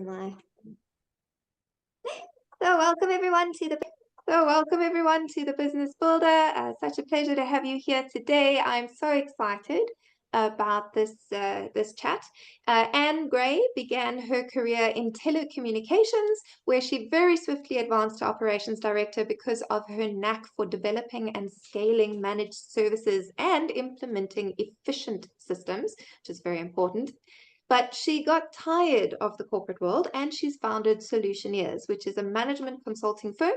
am I? Welcome everyone to the Business Builder. Such a pleasure to have you here today. I'm so excited about this chat. Anne Gray began her career in telecommunications, where she very swiftly advanced to operations director because of her knack for developing and scaling managed services and implementing efficient systems, which is very important. But she got tired of the corporate world and she's founded Solutioneers, which is a management consulting firm,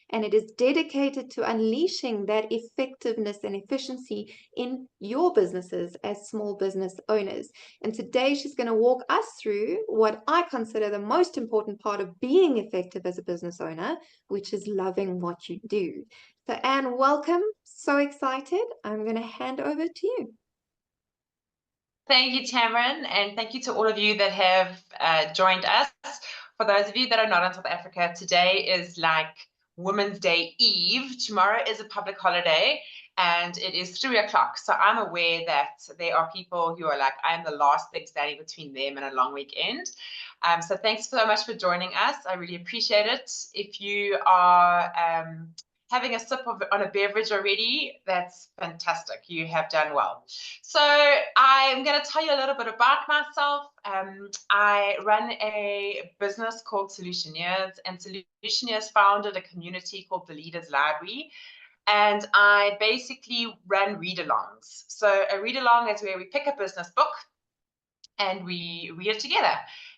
and it is dedicated to unleashing that effectiveness and efficiency in your businesses as small business owners. And today she's going to walk us through what I consider the most important part of being effective as a business owner, which is loving what you do. So Anne, welcome. So excited. I'm going to hand over to you. Thank you, Tamarin, and thank you to all of you that have joined us. For those of you that are not in South Africa, today is like Women's Day Eve. Tomorrow is a public holiday, and it is 3 o'clock. So I'm aware that there are people who are like, I'm the last thing standing between them and a long weekend. So thanks so much for joining us. I really appreciate it. If you are having a sip on a beverage already, that's fantastic. You have done well. So I'm going to tell you a little bit about myself. I run a business called Solutioneers, and Solutioneers founded a community called the Leaders Library. And I basically run read-alongs. So a read-along is where we pick a business book and we read it together,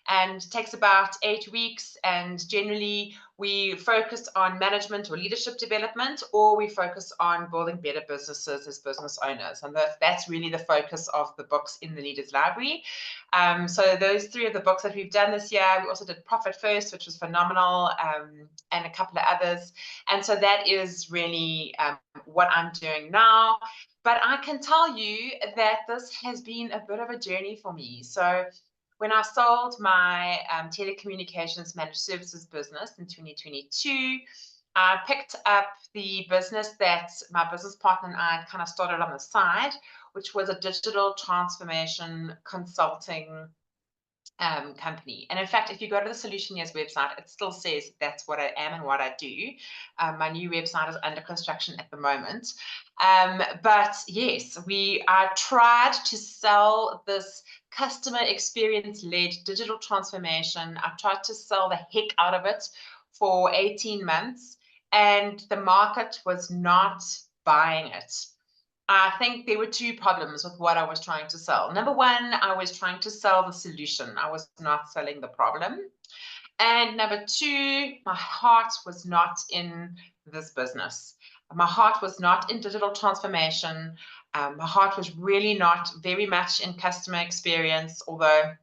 and it takes about 8 weeks, and generally we focus on management or leadership development, or we focus on building better businesses as business owners, and that's really the focus of the books in the Leaders Library. So those 3 of the books that we've done this year, we also did Profit First, which was phenomenal, and a couple of others, and so that is really what I'm doing now. But I can tell you that this has been a bit of a journey for me. So when I sold my telecommunications managed services business in 2022, I picked up the business that my business partner and I had kind of started on the side, which was a digital transformation consulting company. And in fact, if you go to the Solutioneers website, it still says that's what I am and what I do. My new website is under construction at the moment. But yes, I tried to sell this customer experience-led digital transformation. I tried to sell the heck out of it for 18 months, and the market was not buying it. I think there were 2 problems with what I was trying to sell. Number one, I was trying to sell the solution. I was not selling the problem. And number 2, my heart was not in this business. My heart was not in digital transformation. My heart was really not very much in customer experience, although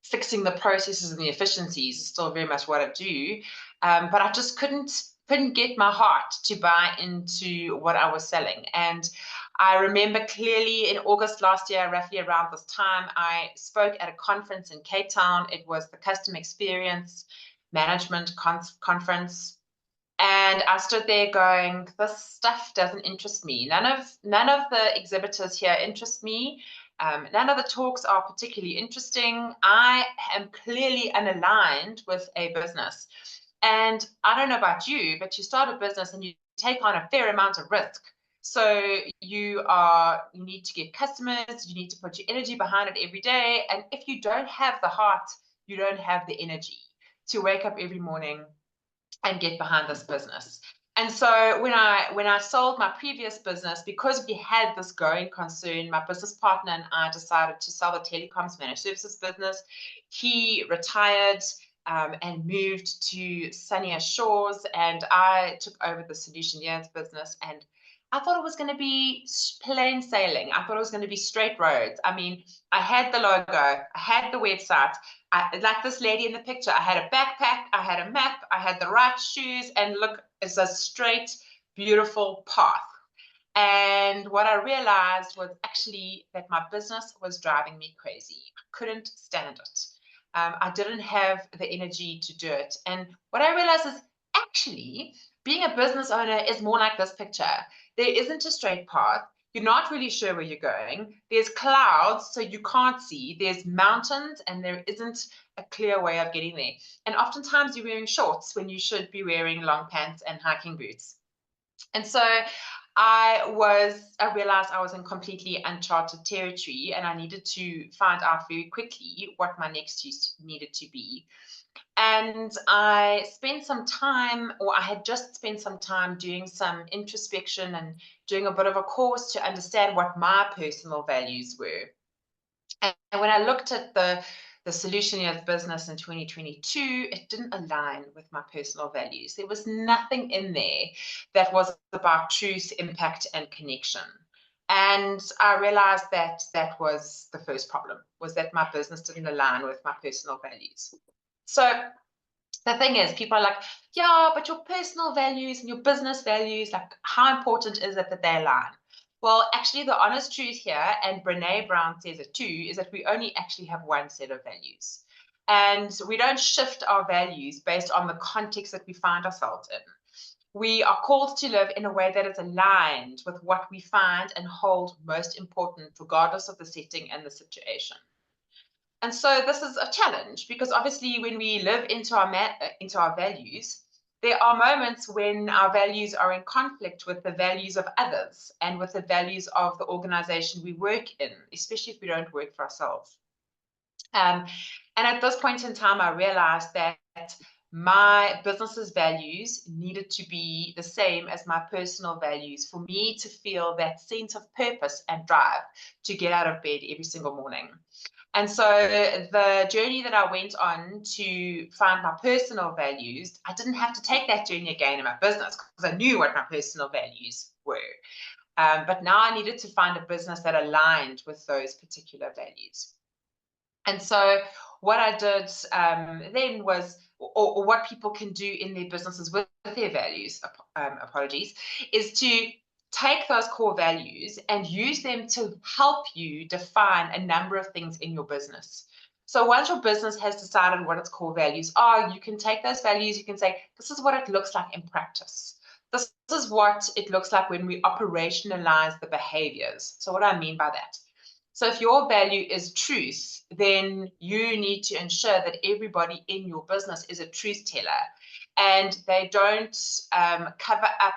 fixing the processes and the efficiencies is still very much what I do. But I just couldn't get my heart to buy into what I was selling. And I remember clearly in August last year, roughly around this time, I spoke at a conference in Cape Town. It was the Customer Experience Management Conference. And I stood there going, this stuff doesn't interest me. None of the exhibitors here interest me. None of the talks are particularly interesting. I am clearly unaligned with a business. And I don't know about you, but you start a business and you take on a fair amount of risk. So you need to get customers, you need to put your energy behind it every day. And if you don't have the heart, you don't have the energy to wake up every morning and get behind this business. And so when I sold my previous business, because we had this going concern, my business partner and I decided to sell the telecoms managed services business. He retired and moved to sunnier shores, and I took over the Solutioneers business, and I thought it was going to be plain sailing. I thought it was going to be straight roads. I mean, I had the logo, I had the website, like this lady in the picture, I had a backpack, I had a map, I had the right shoes, and look, it's a straight, beautiful path. And what I realized was actually that my business was driving me crazy. I couldn't stand it. I didn't have the energy to do it. And what I realized is actually being a business owner is more like this picture. There isn't a straight path. you're not really sure where you're going. There's clouds, so you can't see. There's mountains, and there isn't a clear way of getting there. And oftentimes you're wearing shorts when you should be wearing long pants and hiking boots. And so I realized I was in completely uncharted territory, and I needed to find out very quickly what my next use needed to be. And I spent some time, or I had just spent some time doing some introspection and doing a bit of a course to understand what my personal values were. And when I looked at the Solution Years business in 2022, it didn't align with my personal values. There was nothing in there that was about truth, impact, and connection. And I realized that that was the first problem, was that my business didn't align with my personal values. So the thing is, people are like, yeah, but your personal values and your business values, like, how important is it that they align? Well, actually, the honest truth here, and Brené Brown says it too, is that we only actually have one set of values. And we don't shift our values based on the context that we find ourselves in. We are called to live in a way that is aligned with what we find and hold most important, regardless of the setting and the situation. And so this is a challenge, because obviously when we live into our values, there are moments when our values are in conflict with the values of others and with the values of the organization we work in, especially if we don't work for ourselves. And at this point in time, I realized that my business's values needed to be the same as my personal values for me to feel that sense of purpose and drive to get out of bed every single morning. And so the journey that I went on to find my personal values, I didn't have to take that journey again in my business, because I knew what my personal values were. But now I needed to find a business that aligned with those particular values. And so what I did then was, or what people can do in their businesses with their values, is to take those core values and use them to help you define a number of things in your business. So once your business has decided what its core values are, you can take those values, you can say, this is what it looks like in practice. This is what it looks like when we operationalize the behaviors. So what do I mean by that? So if your value is truth, then you need to ensure that everybody in your business is a truth teller, and they don't cover up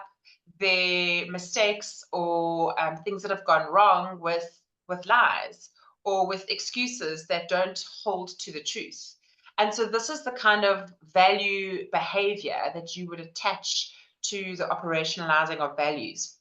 their mistakes or things that have gone wrong with lies or with excuses that don't hold to the truth. And so this is the kind of value behavior that you would attach to the operationalizing of values.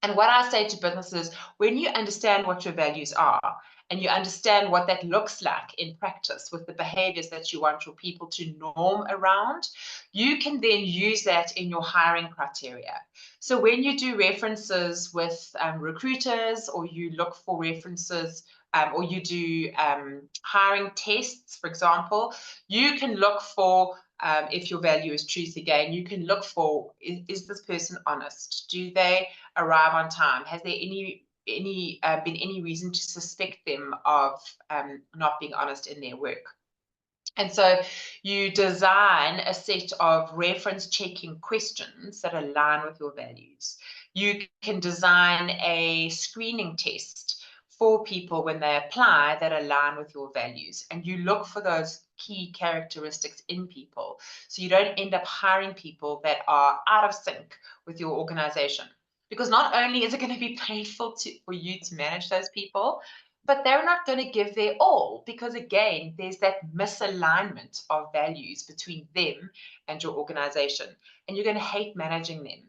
And what I say to businesses, when you understand what your values are and you understand what that looks like in practice with the behaviors that you want your people to norm around, you can then use that in your hiring criteria. So when you do references with recruiters, or you look for references, or you do hiring tests, for example, you can look for, if your value is truth again, you can look for, is this person honest? Do they arrive on time? Has there been any reason to suspect them of not being honest in their work? And so you design a set of reference checking questions that align with your values. You can design a screening test for people when they apply that align with your values. And you look for those key characteristics in people, so you don't end up hiring people that are out of sync with your organization. Because not only is it going to be painful for you to manage those people, but they're not going to give their all, because again, there's that misalignment of values between them and your organization, and you're going to hate managing them.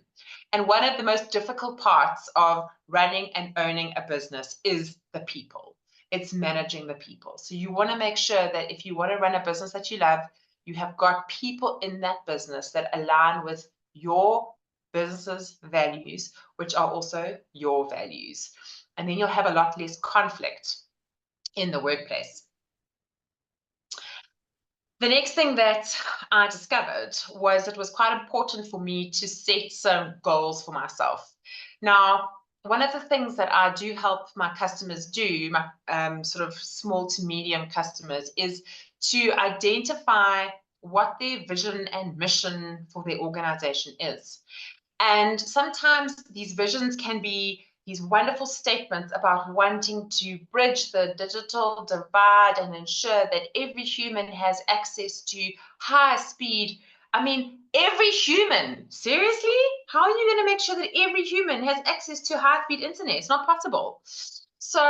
And one of the most difficult parts of running and owning a business is the people. It's managing the people. So you want to make sure that if you want to run a business that you love, you have got people in that business that align with your business's values, which are also your values. And then you'll have a lot less conflict in the workplace. The next thing that I discovered was it was quite important for me to set some goals for myself. Now, one of the things that I do help my customers do, my sort of small to medium customers, is to identify what their vision and mission for their organization is. And sometimes these visions can be these wonderful statements about wanting to bridge the digital divide and ensure that every human has access to high speed. I mean, every human, seriously? How are you going to make sure that every human has access to high speed internet? It's not possible. So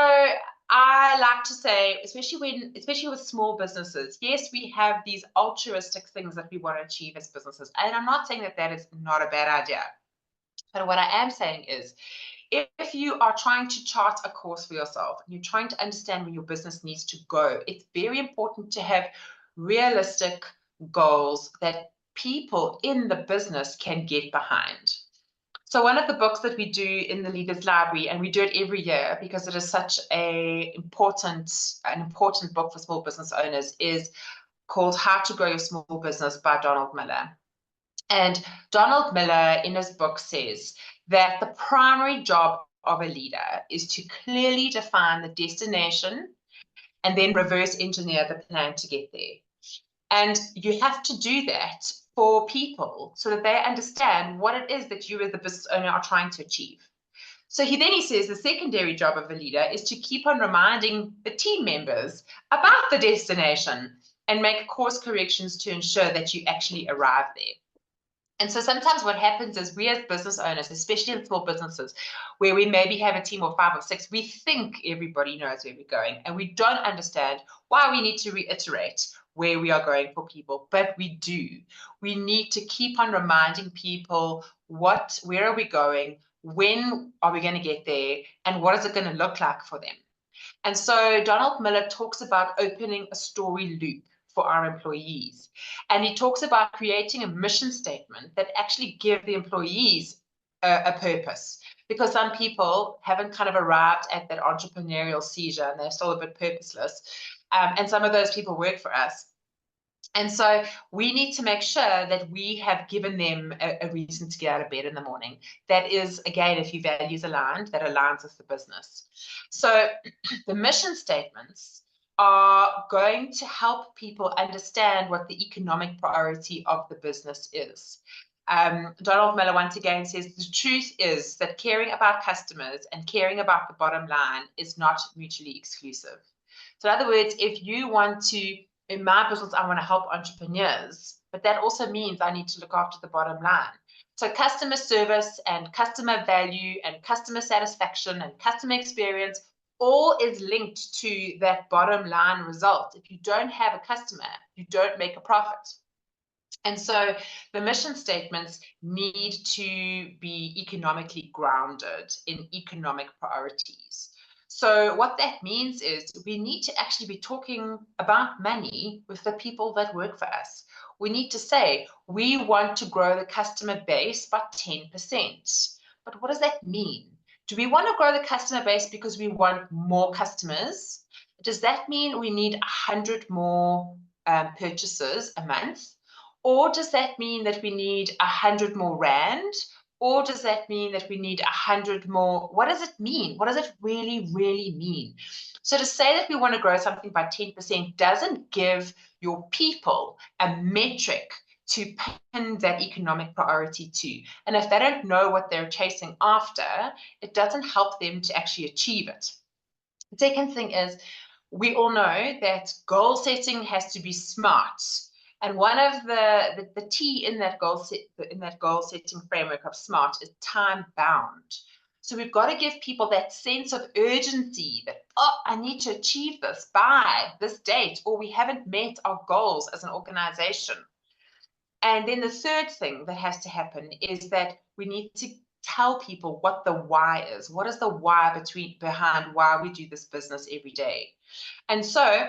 I like to say, especially with small businesses, yes, we have these altruistic things that we want to achieve as businesses. And I'm not saying that that is not a bad idea. But what I am saying is, if you are trying to chart a course for yourself and you're trying to understand where your business needs to go, it's very important to have realistic goals that people in the business can get behind. So one of the books that we do in the Leaders Library, and we do it every year because it is such an important book for small business owners, is called How to Grow Your Small Business by Donald Miller. And Donald Miller in his book says that the primary job of a leader is to clearly define the destination and then reverse engineer the plan to get there. And you have to do that for people so that they understand what it is that you as the business owner are trying to achieve. So he says the secondary job of a leader is to keep on reminding the team members about the destination and make course corrections to ensure that you actually arrive there. And so sometimes what happens is we as business owners, especially in small businesses, where we maybe have a team of 5 or 6, we think everybody knows where we're going, and we don't understand why we need to reiterate where we are going for people, but we do. We need to keep on reminding people where are we going, when are we going to get there, and what is it going to look like for them. And so Donald Miller talks about opening a story loop for our employees. And he talks about creating a mission statement that actually give the employees a purpose, because some people haven't kind of arrived at that entrepreneurial seizure and they're still a bit purposeless. And some of those people work for us. And so we need to make sure that we have given them a reason to get out of bed in the morning. That is, again, if your values aligned, that aligns with the business. So the mission statements are going to help people understand what the economic priority of the business is. Donald Miller once again says the truth is that caring about customers and caring about the bottom line is not mutually exclusive. So in other words, if you want to, in my business, I want to help entrepreneurs, but that also means I need to look after the bottom line. So customer service and customer value and customer satisfaction and customer experience all is linked to that bottom line result. If you don't have a customer, you don't make a profit. And so the mission statements need to be economically grounded in economic priorities. So what that means is we need to actually be talking about money with the people that work for us. We need to say, we want to grow the customer base by 10%. But what does that mean? Do we want to grow the customer base because we want more customers? Does that mean we need 100 more purchases a month? Or does that mean that we need 100 more rand? Or does that mean that we need 100 more? What does it mean? What does it really, really mean? So to say that we want to grow something by 10% doesn't give your people a metric to pin that economic priority to. And if they don't know what they're chasing after, it doesn't help them to actually achieve it. The second thing is, we all know that goal setting has to be smart. And one of the T in that goal setting framework of SMART is time bound. So we've got to give people that sense of urgency that, oh, I need to achieve this by this date, or we haven't met our goals as an organization. And then the third thing that has to happen is that we need to tell people what the why is. What is the why behind why we do this business every day? And so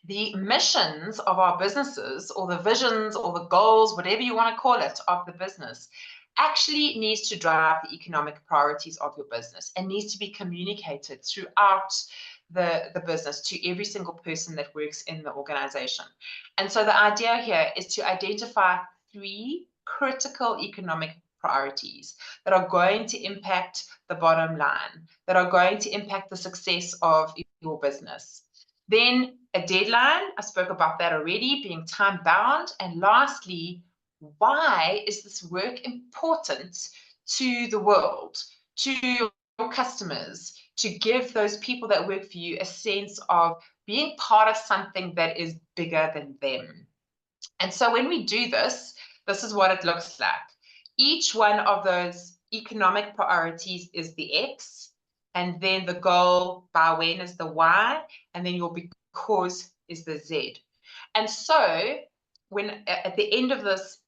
the missions of our businesses, or the visions or the goals, whatever you want to call it, of the business actually needs to drive the economic priorities of your business and needs to be communicated throughout the business to every single person that works in the organization. And so the idea here is to identify 3 critical economic priorities that are going to impact the bottom line, that are going to impact the success of your business. Then a deadline, I spoke about that already, being time bound. And lastly, why is this work important to the world? to your customers, to give those people that work for you a sense of being part of something that is bigger than them. And so when we do this, this is what it looks like. Each one of those economic priorities is the X, and then the goal by when is the Y, and then your because is the Z. And so when at the end of this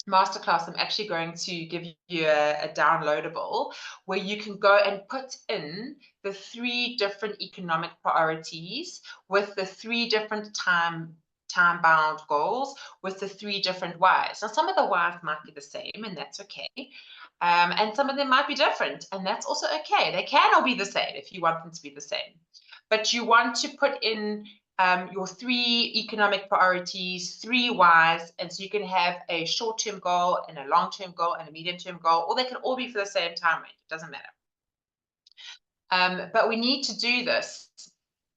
masterclass, I'm actually going to give you a downloadable where you can go and put in the 3 different economic priorities with the 3 different time-bound goals with the 3 different whys. Now, some of the whys might be the same, and that's okay. And some of them might be different, and that's also okay. They can all be the same if you want them to be the same. But you want to put in your 3 economic priorities, 3 whys, and so you can have a short-term goal and a long-term goal and a medium-term goal, or they can all be for the same time range. It doesn't matter. But we need to do this.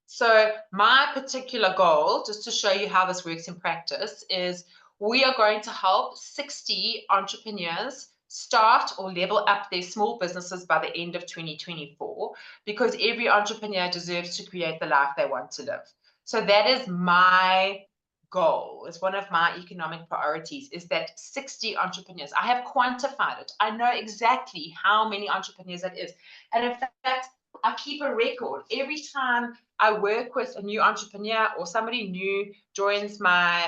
So my particular goal, just to show you how this works in practice, is we are going to help 60 entrepreneurs start or level up their small businesses by the end of 2024, because every entrepreneur deserves to create the life they want to live. So that is my goal. It's one of my economic priorities, is that 60 entrepreneurs. I have quantified it. I know exactly how many entrepreneurs that is. And in fact, I keep a record. Every time I work with a new entrepreneur or somebody new joins my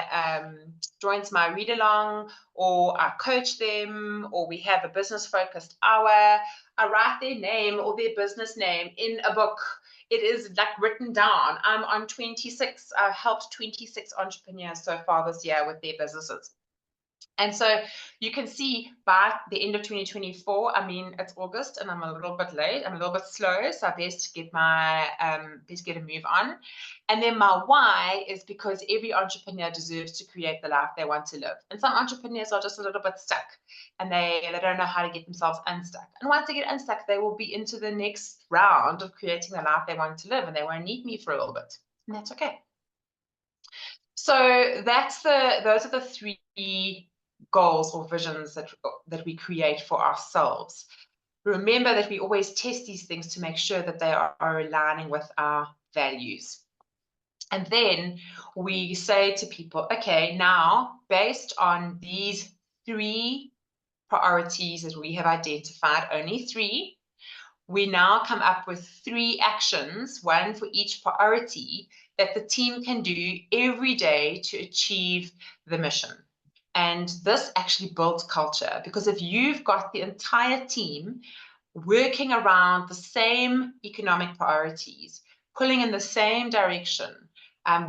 read along, or I coach them, or we have a business focused hour, I write their name or their business name in a book. It is like written down. I'm on 26. I've helped 26 entrepreneurs so far this year with their businesses. And so you can see by the end of 2024, I mean, it's August and I'm a little bit late. I'm a little bit slow, so I best get a move on. And then my why is because every entrepreneur deserves to create the life they want to live. And some entrepreneurs are just a little bit stuck, and they don't know how to get themselves unstuck. And once they get unstuck, they will be into the next round of creating the life they want to live, and they won't need me for a little bit. And that's okay. So those are the 3 goals or visions that we create for ourselves. Remember that we always test these things to make sure that they are aligning with our values. And then we say to people, okay, now based on these 3 priorities that we have identified, only 3, we now come up with 3 actions, one for each priority, that the team can do every day to achieve the mission. And this actually builds culture, because if you've got the entire team working around the same economic priorities, pulling in the same direction,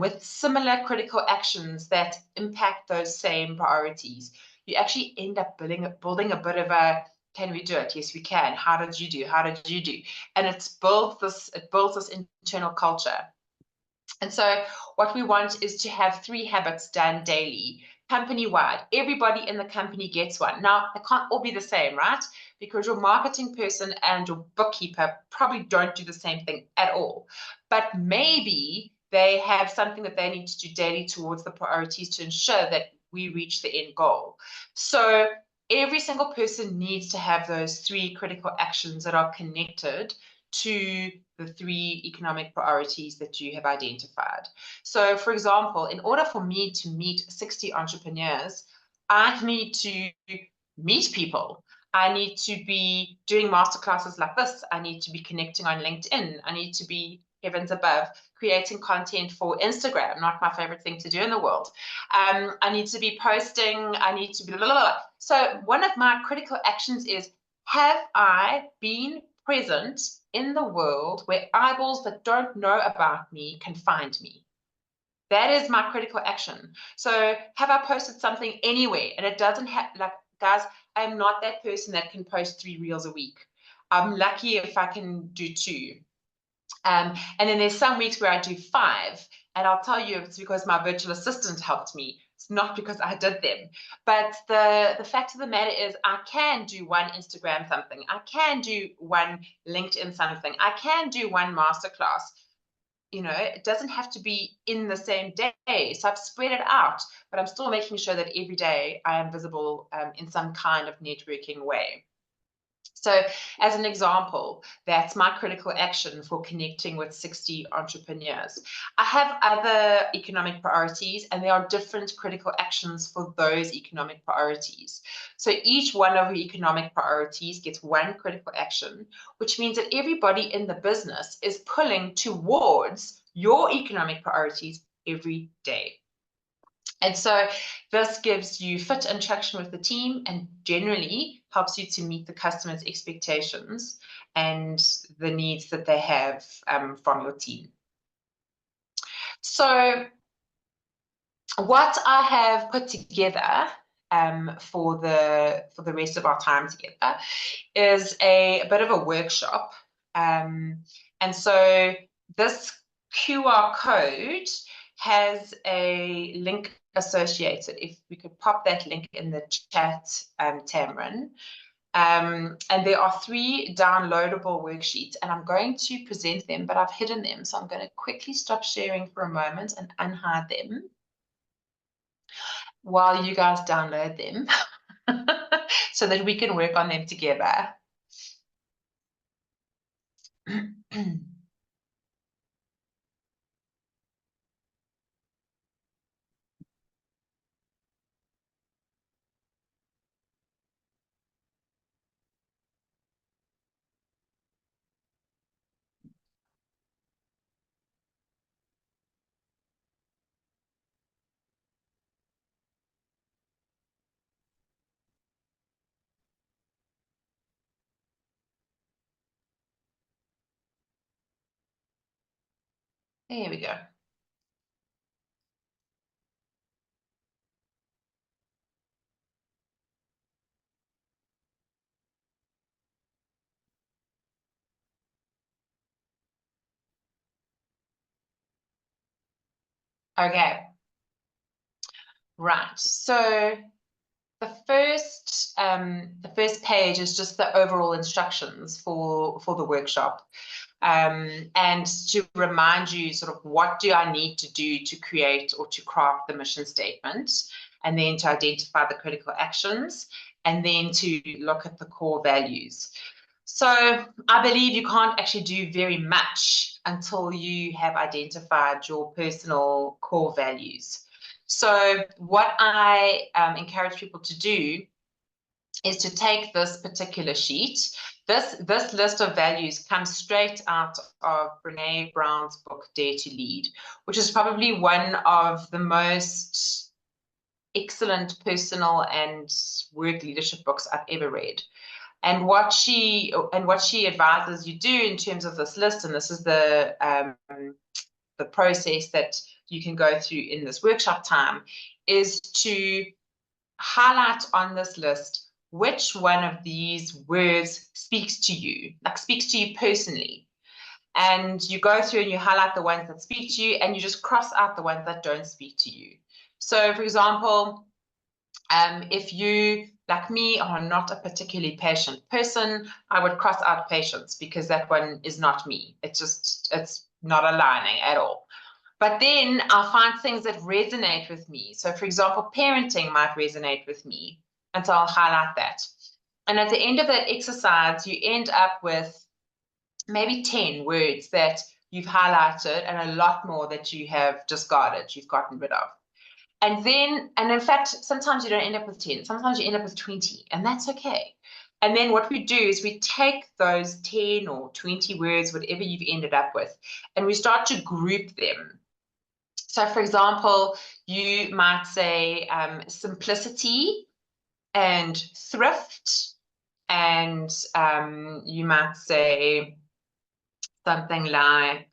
with similar critical actions that impact those same priorities, you actually end up building a bit of a, can we do it? Yes, we can. How did you do? How did you do? And it builds this internal culture. And so what we want is to have 3 habits done daily, company-wide. Everybody in the company gets one. Now, they can't all be the same, right? Because your marketing person and your bookkeeper probably don't do the same thing at all. But maybe they have something that they need to do daily towards the priorities to ensure that we reach the end goal. So every single person needs to have those 3 critical actions that are connected to the 3 economic priorities that you have identified. So, for example, in order for me to meet 60 entrepreneurs, I need to meet people. I need to be doing masterclasses like this. I need to be connecting on LinkedIn. I need to be, heavens above, creating content for Instagram, not my favorite thing to do in the world. I need to be posting. I need to be blah, blah, blah. So one of my critical actions is, have I been present in the world where eyeballs that don't know about me can find me? That is my critical action. So have I posted something anywhere? And it doesn't have, like, guys, I'm not that person that can post 3 reels a week. I'm lucky if I can do 2. And then there's some weeks where I do 5. And I'll tell you, it's because my virtual assistant helped me. It's not because I did them. But the fact of the matter is, I can do 1 Instagram something. I can do 1 LinkedIn something. I can do 1 masterclass. You know, it doesn't have to be in the same day. So I've spread it out, but I'm still making sure that every day I am visible in some kind of networking way. So as an example, that's my critical action for connecting with 60 entrepreneurs. I have other economic priorities, and there are different critical actions for those economic priorities. So each one of the economic priorities gets one critical action, which means that everybody in the business is pulling towards your economic priorities every day. And so this gives you fit and traction with the team, and generally helps you to meet the customer's expectations and the needs that they have from your team. So what I have put together for the rest of our time together is a bit of a workshop. And so this QR code has a link associated. If we could pop that link in the chat, Tamron. And there are 3 downloadable worksheets, and I'm going to present them, but I've hidden them. So I'm going to quickly stop sharing for a moment and unhide them while you guys download them so that we can work on them together. There we go. Okay. Right. So the first page is just the overall instructions for the workshop. And to remind you sort of what do I need to do to create or to craft the mission statement, and then to identify the critical actions, and then to look at the core values. So I believe you can't actually do very much until you have identified your personal core values. So what I encourage people to do is to take this particular sheet. This list of values comes straight out of Brené Brown's book, Dare to Lead, which is probably one of the most excellent personal and work leadership books I've ever read. And what she advises you do in terms of this list, and this is the process that you can go through in this workshop time, is to highlight on this list which one of these words speaks to you, like speaks to you personally. And you go through and you highlight the ones that speak to you, and you just cross out the ones that don't speak to you. So for example, if you, like me, are not a particularly patient person, I would cross out patience, because that one is not me. It's not aligning at all. But then I'll find things that resonate with me. So for example, parenting might resonate with me, and so I'll highlight that. And at the end of that exercise, you end up with maybe 10 words that you've highlighted, and a lot more that you have discarded, you've gotten rid of. And in fact, sometimes you don't end up with 10, sometimes you end up with 20, and that's okay. And then what we do is we take those 10 or 20 words, whatever you've ended up with, and we start to group them. So for example, you might say simplicity and thrift, and you might say something like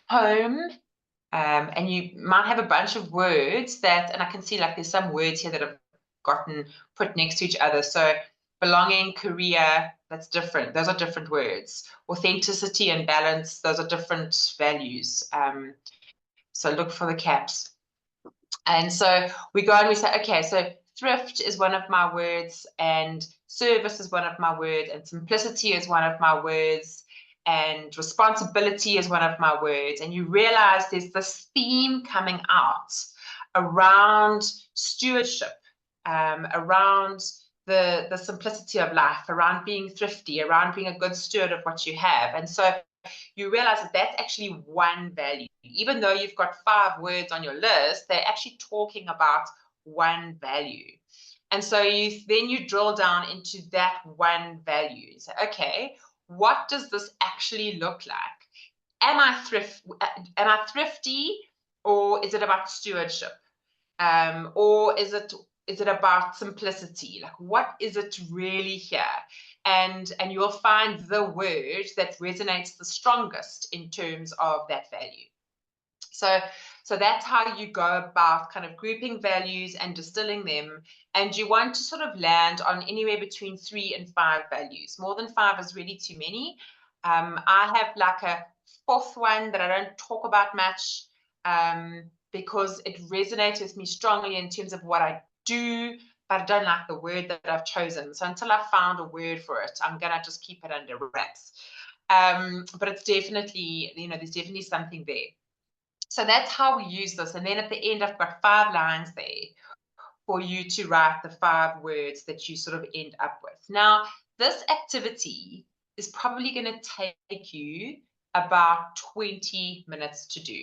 home. And you might have a bunch of words that, and I can see like there's some words here that have gotten put next to each other. So belonging, career, that's different. Those are different words. Authenticity and balance, those are different values. So look for the caps. And so we go and we say, okay, so thrift is one of my words, and service is one of my words, and simplicity is one of my words, and responsibility is one of my words. And you realize there's this theme coming out around stewardship, around the simplicity of life, around being thrifty, around being a good steward of what you have. And so you realize that that's actually one value. Even though you've got 5 words on your list, they're actually talking about one value. And so then you drill down into that one value. You say, okay, what does this actually look like? Am I thrifty, or is it about stewardship? Or is it about simplicity? Like, what is it really here? And you'll find the word that resonates the strongest in terms of that value. So that's how you go about kind of grouping values and distilling them. And you want to sort of land on anywhere between 3 and 5 values. More than 5 is really too many. I have like a 4th one that I don't talk about much, because it resonates with me strongly in terms of what I do, but I don't like the word that I've chosen. So until I've found a word for it, I'm gonna just keep it under wraps. But it's definitely, there's definitely something there. So that's how we use this. And then at the end, I've got 5 lines there for you to write the 5 words that you sort of end up with. Now, this activity is probably going to take you about 20 minutes to do,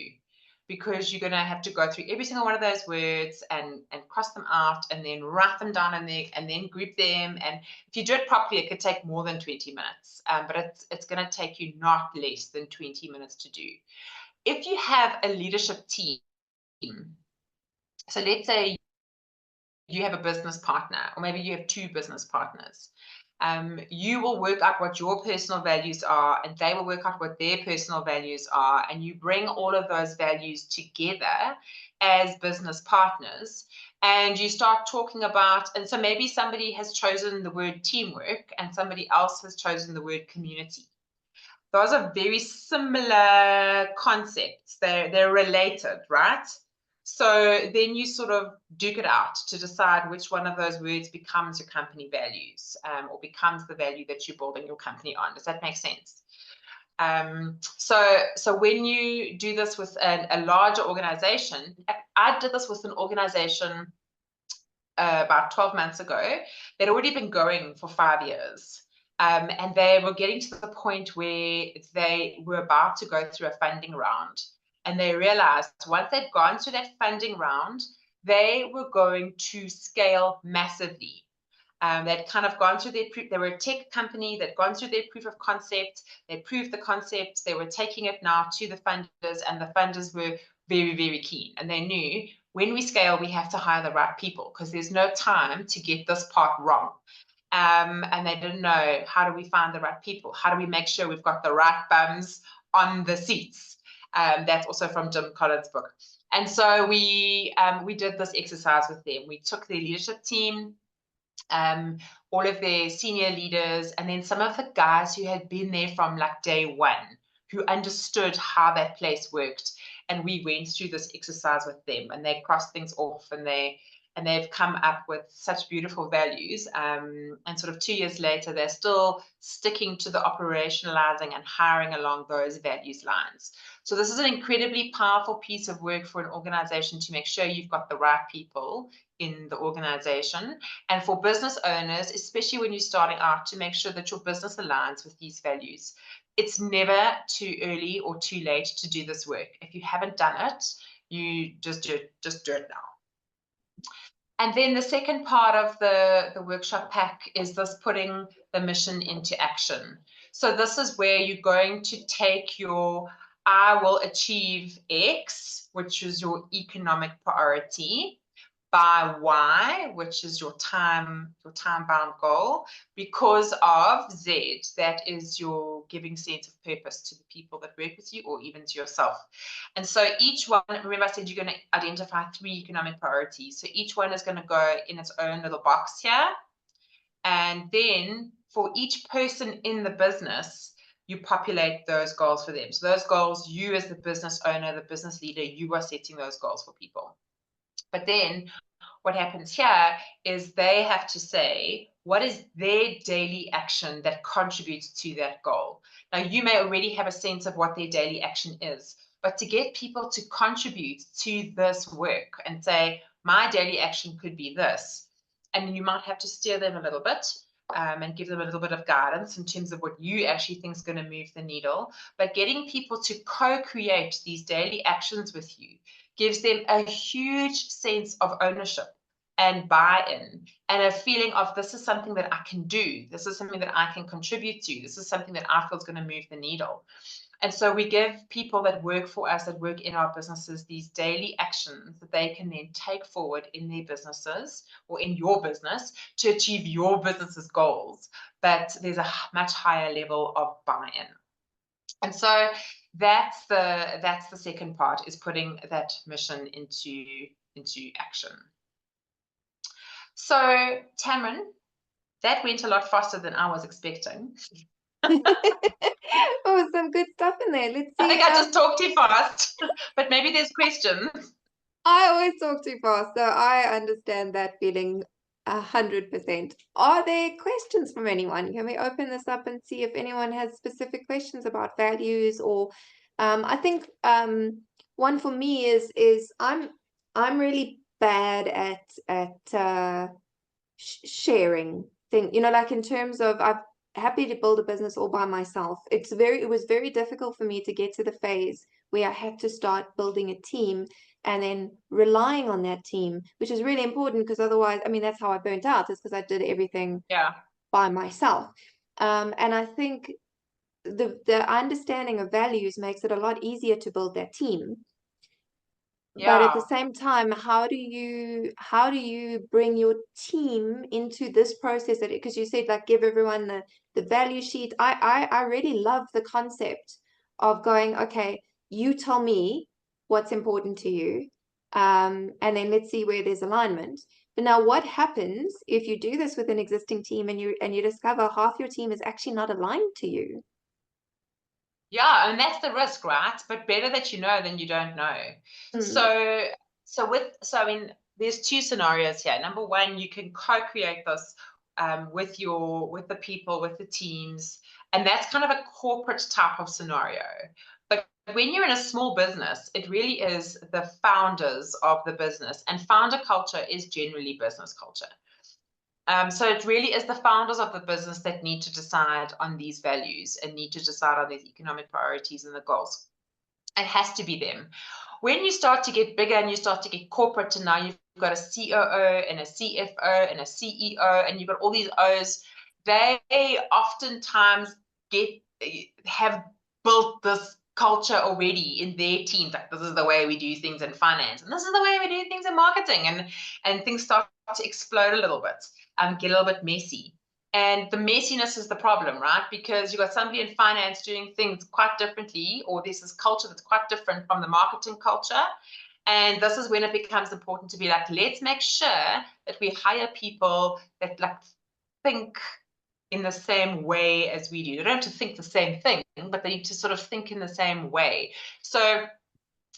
because you're going to have to go through every single one of those words and cross them out, and then write them down and then group them. And if you do it properly, it could take more than 20 minutes, but it's going to take you not less than 20 minutes to do. If you have a leadership team, so let's say you have a business partner, or maybe you have 2 business partners, you will work out what your personal values are, and they will work out what their personal values are, and you bring all of those values together as business partners, and you start talking about, and so maybe somebody has chosen the word teamwork and somebody else has chosen the word community. Those are very similar concepts. They're related, right? So then you sort of duke it out to decide which one of those words becomes your company values, or becomes the value that you're building your company on. Does that make sense? So when you do this with a larger organization, I did this with an organization about 12 months ago. They'd already been going for 5 years. And they were getting to the point where they were about to go through a funding round. And they realized once they'd gone through that funding round, they were going to scale massively. They'd kind of gone through they were a tech company, they'd gone through their proof of concept, they proved the concept, they were taking it now to the funders, and the funders were very, very keen. And they knew, when we scale, we have to hire the right people, because there's no time to get this part wrong. And they didn't know, how do we find the right people? How do we make sure we've got the right bums on the seats? That's also from Jim Collins' book. And so we did this exercise with them. We took their leadership team, all of their senior leaders, and then some of the guys who had been there from like day one, who understood how that place worked. And we went through this exercise with them, and they crossed things off, and they've come up with such beautiful values. And sort of 2 years later, they're still sticking to the operationalizing and hiring along those values lines. So this is an incredibly powerful piece of work for an organization, to make sure you've got the right people in the organization, and for business owners, especially when you're starting out, to make sure that your business aligns with these values. It's never too early or too late to do this work. If you haven't done it, you just do it now. And then the second part of the workshop pack is this putting the mission into action. So this is where you're going to take your I will achieve X, which is your economic priority, by Y, which is your time-bound goal, because of Z, that is your giving sense of purpose to the people that work with you, or even to yourself. And so each one, remember I said you're going to identify 3 economic priorities. So each one is going to go in its own little box here. And then for each person in the business, you populate those goals for them. So those goals, you as the business owner, the business leader, you are setting those goals for people. But then what happens here is they have to say, what is their daily action that contributes to that goal? Now, you may already have a sense of what their daily action is, but to get people to contribute to this work and say, my daily action could be this, and you might have to steer them a little bit. And give them a little bit of guidance in terms of what you actually think is going to move the needle. But getting people to co-create these daily actions with you gives them a huge sense of ownership and buy-in, and a feeling of, this is something that I can do. This is something that I can contribute to. This is something that I feel is going to move the needle. And so we give people that work for us, that work in our businesses, these daily actions that they can then take forward in their businesses or in your business to achieve your business's goals. But there's a much higher level of buy-in. And so that's the second part, is putting that mission into action. So Tamron, that went a lot faster than I was expecting. Oh, some good stuff in there. Let's see. I think I just talked too fast, but maybe there's questions. I always talk too fast, so I understand that feeling 100%. Are there questions from anyone? Can we open this up and see if anyone has specific questions about values? Or I think one for me is I'm really bad at sharing thing, like in terms of, I'm happy to build a business all by myself. It was very difficult for me to get to the phase where I had to start building a team and then relying on that team, which is really important, because otherwise, I mean, that's how I burnt out, is because I did everything by myself. And I think the understanding of values makes it a lot easier to build that team. But at the same time, how do you bring your team into this process? Because you said, like, give everyone the value sheet. I really love the concept of going, okay, you tell me what's important to you, and then let's see where there's alignment. But now, what happens if you do this with an existing team and you discover half your team is actually not aligned to you? Yeah, and that's the risk, right? But better that you know than you don't know. So I mean, there's two scenarios here. Number one, you can co-create this with the people, with the teams, and that's kind of a corporate type of scenario. But when you're in a small business, it really is the founders of the business, and founder culture is generally business culture. So it really is the founders of the business that need to decide on these values and need to decide on these economic priorities and the goals. It has to be them. When you start to get bigger and you start to get corporate, and now you've got a COO and a CFO and a CEO, and you've got all these O's, they oftentimes have built this culture already in their teams. Like, this is the way we do things in finance, and this is the way we do things in marketing, and things start to explode a little bit, get a little bit messy. And the messiness is the problem, right? Because you've got somebody in finance doing things quite differently, or there's this culture that's quite different from the marketing culture. And this is when it becomes important to be like, let's make sure that we hire people that like think in the same way as we do. They don't have to think the same thing, but they need to sort of think in the same way. So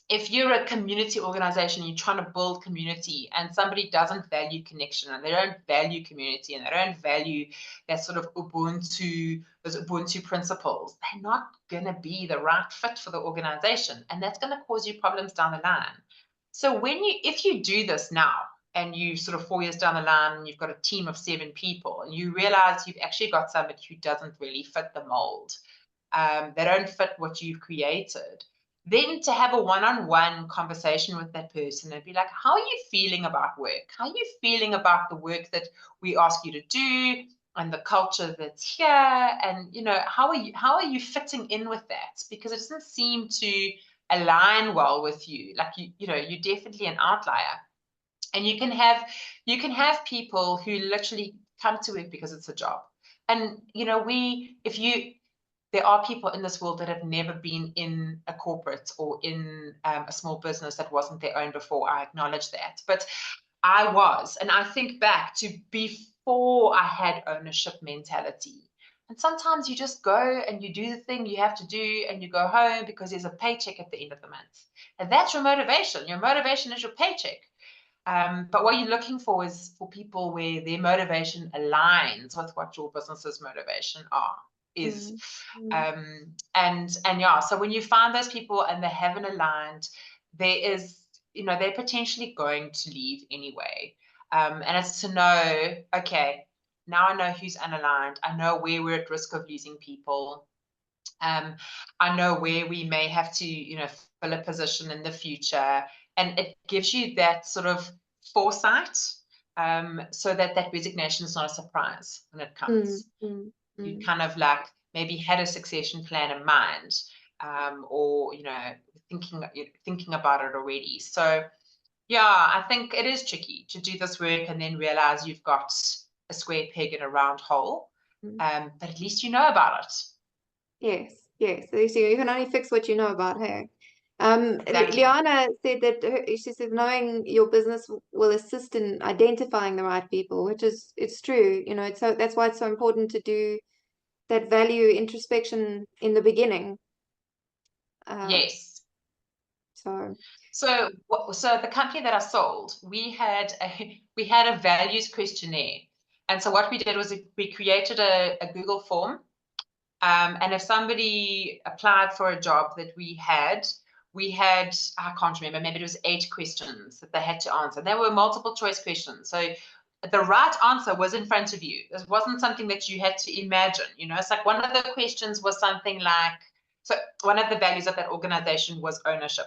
if you're a community organization, you're trying to build community, and somebody doesn't value connection, and they don't value community, and they don't value that sort of those Ubuntu principles, they're not going to be the right fit for the organization, and that's going to cause you problems down the line. So if you do this now, and you sort of 4 years down the line, and you've got a team of 7 people, and you realize you've actually got somebody who doesn't really fit the mold, they don't fit what you've created, then to have a one-on-one conversation with that person and be like, how are you feeling about work? How are you feeling about the work that we ask you to do and the culture that's here? And, how are you fitting in with that? Because it doesn't seem to align well with you. Like, you're definitely an outlier. And you can have people who literally come to work because it's a job. And, there are people in this world that have never been in a corporate or in a small business that wasn't their own before. I acknowledge that. But I was. And I think back to before I had ownership mentality. And sometimes you just go and you do the thing you have to do, and you go home because there's a paycheck at the end of the month. And that's your motivation. Your motivation is your paycheck. But what you're looking for is for people where their motivation aligns with what your business's motivation is. And yeah, so when you find those people and they haven't aligned, they're potentially going to leave anyway. And it's to know, okay, now I know who's unaligned. I know where we're at risk of losing people. I know where we may have to, you know, fill a position in the future. And it gives you that sort of foresight, so that that resignation is not a surprise when it comes. You kind of like maybe had a succession plan in mind, or, you know, thinking about it already. So yeah, I think it is tricky to do this work and then realize you've got a square peg in a round hole. But at least you know about it. Yes, yes. So you can only fix what you know about her. Exactly. Liana said that she said knowing your business will assist in identifying the right people, which is it's true. You know, it's so that's why it's so important to do that value introspection in the beginning. Yes. So So the company that I sold, we had a values questionnaire. And so what we did was we created a Google form. And if somebody applied for a job that we had, I can't remember, maybe it was 8 questions that they had to answer. There were multiple choice questions. So the right answer was in front of you. It wasn't something that you had to imagine. You know, it's like one of the questions was something like, so one of the values of that organization was ownership.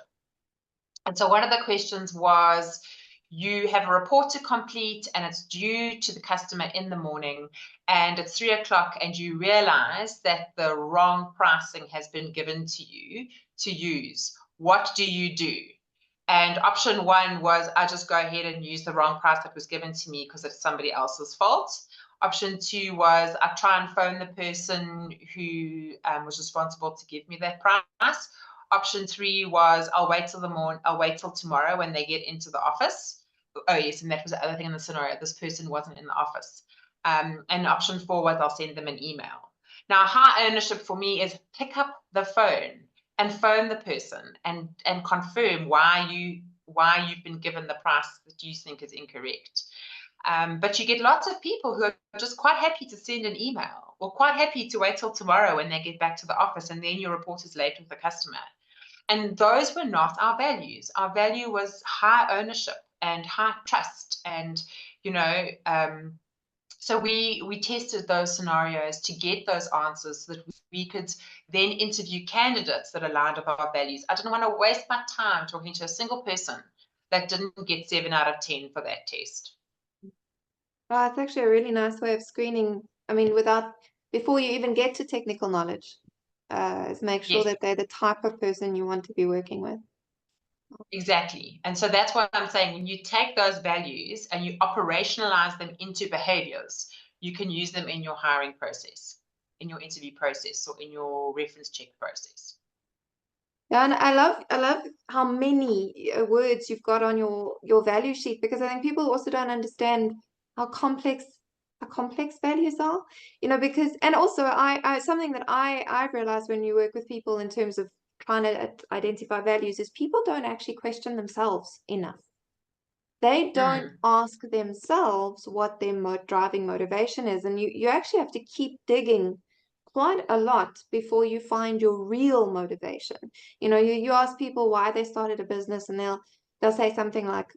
And so one of the questions was, you have a report to complete and it's due to the customer in the morning and it's 3 o'clock and you realize that the wrong pricing has been given to you to use. What do you do? And option 1 was, I just go ahead and use the wrong price that was given to me because it's somebody else's fault. Option 2 was, I try and phone the person who was responsible to give me that price. Option 3 was, I'll wait till tomorrow when they get into the office. Oh yes, and that was the other thing in the scenario. This person wasn't in the office. And option 4 was, I'll send them an email. Now, high ownership for me is pick up the phone and phone the person and confirm why you've been given the price that you think is incorrect. But you get lots of people who are just quite happy to send an email or quite happy to wait till tomorrow when they get back to the office and then your report is late with the customer. And those were not our values. Our value was high ownership and high trust. And, you know, so we tested those scenarios to get those answers so that we could then interview candidates that aligned with our values. I didn't want to waste my time talking to a single person that didn't get 7 out of 10 for that test. oh, it's actually a really nice way of screening. I mean, before you even get to technical knowledge, is make sure Yes. that they're the type of person you want to be working with. Exactly. And so that's what I'm saying. When you take those values and you operationalize them into behaviors, you can use them in your hiring process, in your interview process, or in your reference check process. Yeah, and I love how many words you've got on your value sheet, because I think people also don't understand how complex values are. You know, because and also I something that I've realized when you work with people in terms of trying to identify values is people don't actually question themselves enough. They don't ask themselves what their driving motivation is, and you actually have to keep digging quite a lot before you find your real motivation. You know, you ask people why they started a business, and they'll say something like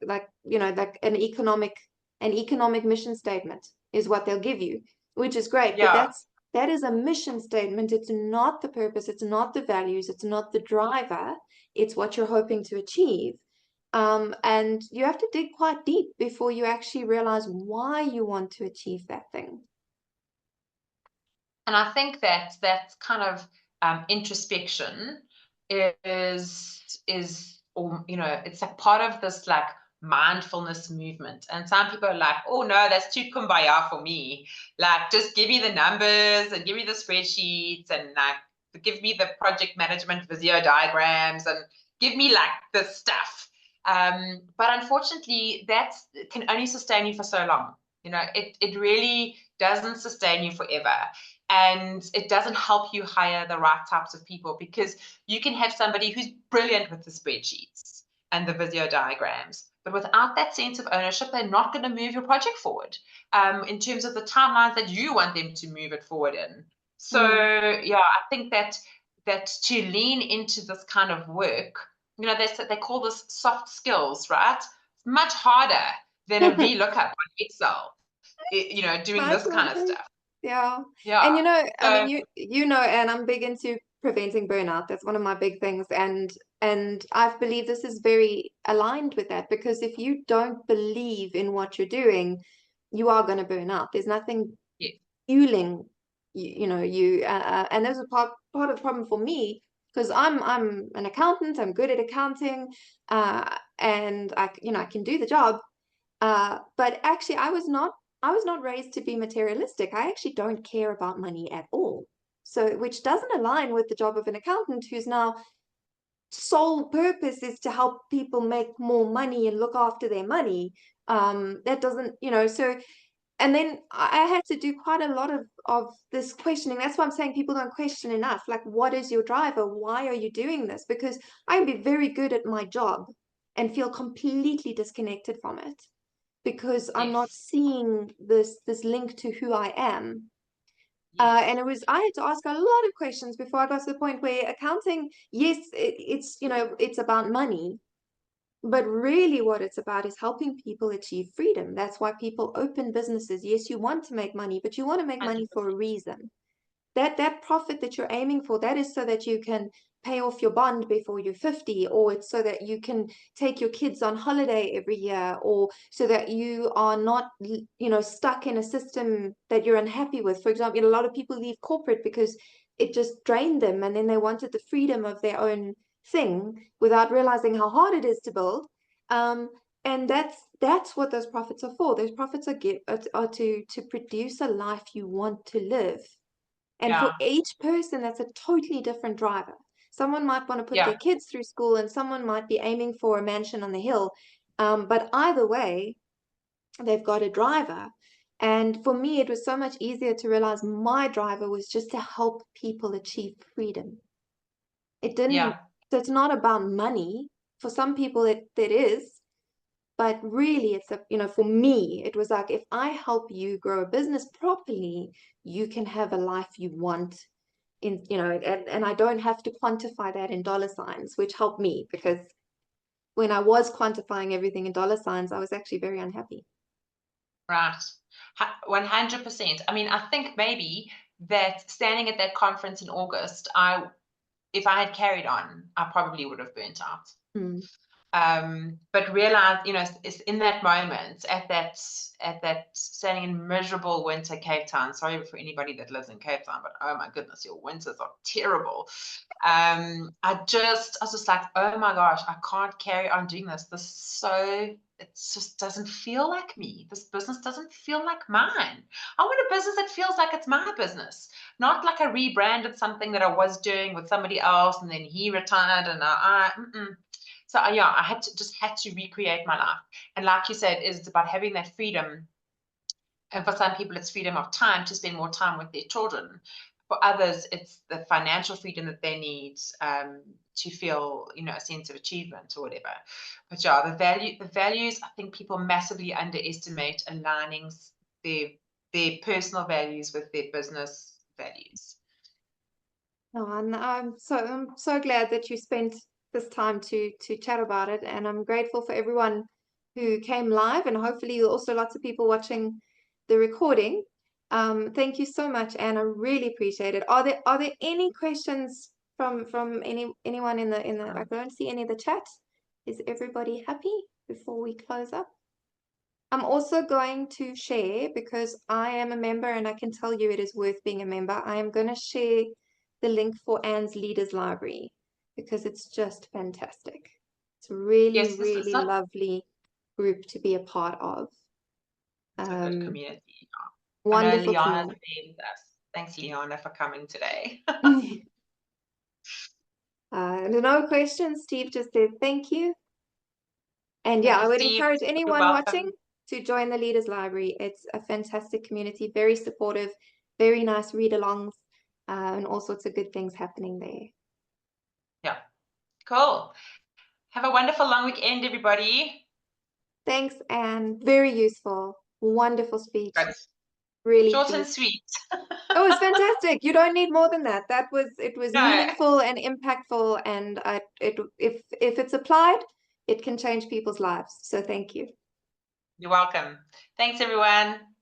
you know, like an economic mission statement is what they'll give you, which is great. Yeah. But that is a mission statement. It's not the purpose. It's not the values. It's not the driver. It's what you're hoping to achieve. And you have to dig quite deep before you actually realize why you want to achieve that thing. And I think that kind of introspection is, or, you know, it's a part of this like mindfulness movement. And some people are like, oh no, that's too kumbaya for me. Like, just give me the numbers and give me the spreadsheets and like give me the project management Visio diagrams and give me like the stuff. But unfortunately, that can only sustain you for so long. You know, it really doesn't sustain you forever. And it doesn't help you hire the right types of people, because you can have somebody who's brilliant with the spreadsheets and the Visio diagrams, but without that sense of ownership, they're not going to move your project forward in terms of the timelines that you want them to move it forward in. So yeah, I think that to lean into this kind of work, you know, they call this soft skills, right? It's much harder than a VLOOKUP on Excel, you know, doing Nice this kind of one. stuff. Yeah. Yeah. And I So mean, you know, and I'm big into preventing burnout. That's one of my big things. And I believe this is very aligned with that, because if you don't believe in what you're doing, you are going to burn out. There's nothing yeah, fueling you, and there's a part of the problem for me, because I'm an accountant. I'm good at accounting, and I can do the job. But actually, I was not raised to be materialistic. I actually don't care about money at all. So, which doesn't align with the job of an accountant, whose now sole purpose is to help people make more money and look after their money. That doesn't, so, and then I had to do quite a lot of this questioning. That's why I'm saying people don't question enough. Like, what is your driver? Why are you doing this? Because I can be very good at my job and feel completely disconnected from it, because I'm not yes, seeing this link to who I am. yes, And I had to ask a lot of questions before I got to the point where accounting, yes, it's about money, but really what it's about is helping people achieve freedom. That's why people open businesses. Yes, you want to make money, but you want to make money for a 100%. reason. That profit that you're aiming for, that is so that you can pay off your bond before you're 50, or it's so that you can take your kids on holiday every year, or so that you are not stuck in a system that you're unhappy with. For example, a lot of people leave corporate because it just drained them, and then they wanted the freedom of their own thing without realizing how hard it is to build. And that's what those profits are for. Those profits are to produce a life you want to live. And for Yeah, each person, that's a totally different driver. Someone might want to put their yeah, kids through school, and someone might be aiming for a mansion on the hill. But either way, they've got a driver. And for me, it was so much easier to realize my driver was just to help people achieve freedom. It didn't, yeah, so it's not about money. For some people, it is. But really, for me, it was like, if I help you grow a business properly, you can have a life you want, and I don't have to quantify that in dollar signs, which helped me, because when I was quantifying everything in dollar signs, I was actually very unhappy. right. 100%. I mean, I think maybe that standing at that conference in August, if I had carried on, I probably would have burnt out. Hmm. But realize, it's in that moment, at that standing in miserable winter Cape Town. Sorry for anybody that lives in Cape Town, but oh my goodness, your winters are terrible. I was just like, oh my gosh, I can't carry on doing this. It just doesn't feel like me. This business doesn't feel like mine. I want a business that feels like it's my business, not like I rebranded something that I was doing with somebody else and then he retired and So yeah, I had to recreate my life. And like you said, it's about having that freedom. And for some people, it's freedom of time to spend more time with their children. For others, it's the financial freedom that they need to feel, a sense of achievement or whatever. But yeah, the values, I think people massively underestimate aligning their personal values with their business values. No, and I'm so glad that you spent this time to chat about it, and I'm grateful for everyone who came live, and hopefully also lots of people watching the recording. Thank you so much, and I really appreciate it. Are there any questions from anyone in the I don't see any of the chat. Is everybody happy before we close up? I'm also going to share, because I am a member and I can tell you it is worth being a member. I am going to share the link for Anne's Leaders Library, because it's just fantastic. It's a really, Yes, this is really lovely group to be a part of. a good community. I know Wonderful Liana's community. there with us. Thanks, Liana, for coming today. No questions. Steve just said thank you. And yeah, Thank I you, would Steve. encourage You're anyone watching welcome. to join the Leaders Library. It's a fantastic community, very supportive, very nice read-alongs, and all sorts of good things happening there. Yeah, cool. Have a wonderful long weekend, everybody. Thanks, and very useful. Wonderful speech. Good. Really Short and pleased. sweet. Oh, it's fantastic. You don't need more than that. It was No, meaningful and impactful, and if it's applied, it can change people's lives. So thank you. You're welcome. Thanks, everyone.